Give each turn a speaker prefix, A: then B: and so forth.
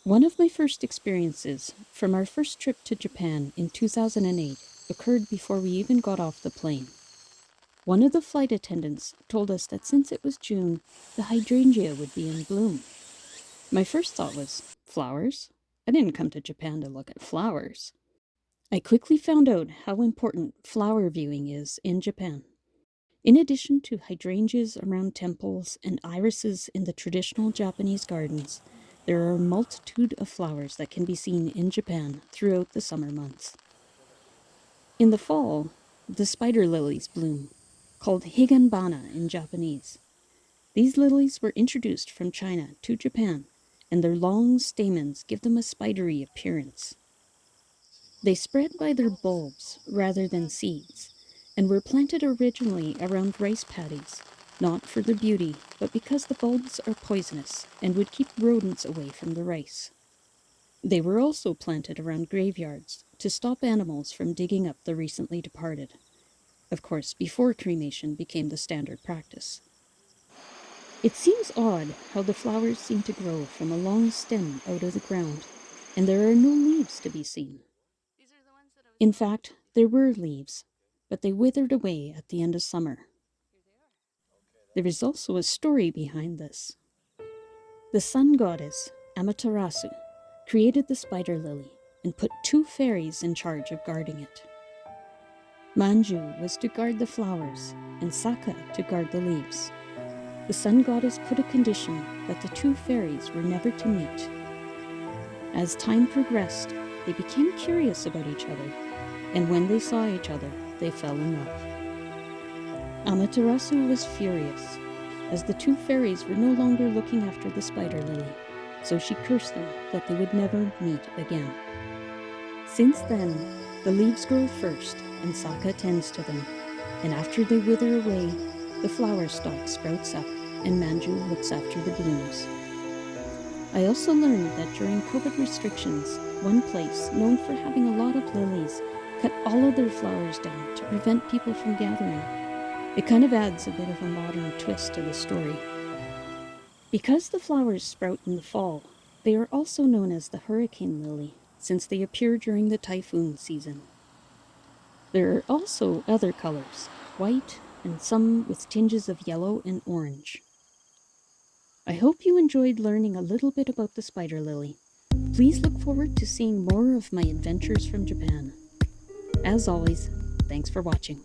A: One of my first experiences from our first trip to Japan in 2008 occurred before we even got off the plane. One of the flight attendants told us that since it was June, the hydrangea would be in bloom. My first thought was, flowers? I didn't come to Japan to look at flowers. I quickly found out how important flower viewing is in Japan. In addition to hydrangeas around temples and irises in the traditional Japanese gardens, there are a multitude of flowers that can be seen in Japan throughout the summer months. In the fall, the spider lilies bloom, called higanbana in Japanese. These lilies were introduced from China to Japan, and their long stamens give them a spidery appearance. They spread by their bulbs rather than seeds, and were planted originally around rice paddies, not for their beauty, but because the bulbs are poisonous and would keep rodents away from the rice. They were also planted around graveyards to stop animals from digging up the recently departed. Of course, before cremation became the standard practice. It seems odd how the flowers seem to grow from a long stem out of the ground, and there are no leaves to be seen. In fact, there were leaves, but they withered away at the end of summer. There is also a story behind this. The sun goddess, Amaterasu, created the spider lily and put two fairies in charge of guarding it. Manju was to guard the flowers and Saka to guard the leaves. The sun goddess put a condition that the two fairies were never to meet. As time progressed, they became curious about each other, and when they saw each other, they fell in love. Amaterasu was furious, as the two fairies were no longer looking after the spider lily, so she cursed them that they would never meet again. Since then, the leaves grow first, and Saka tends to them, and after they wither away, the flower stalk sprouts up, and Manju looks after the blooms. I also learned that during COVID restrictions, one place known for having a lot of lilies cut all of their flowers down to prevent people from gathering. It kind of adds a bit of a modern twist to the story. Because the flowers sprout in the fall, they are also known as the hurricane lily, since they appear during the typhoon season. There are also other colors, white and some with tinges of yellow and orange. I hope you enjoyed learning a little bit about the spider lily. Please look forward to seeing more of my adventures from Japan. As always, thanks for watching.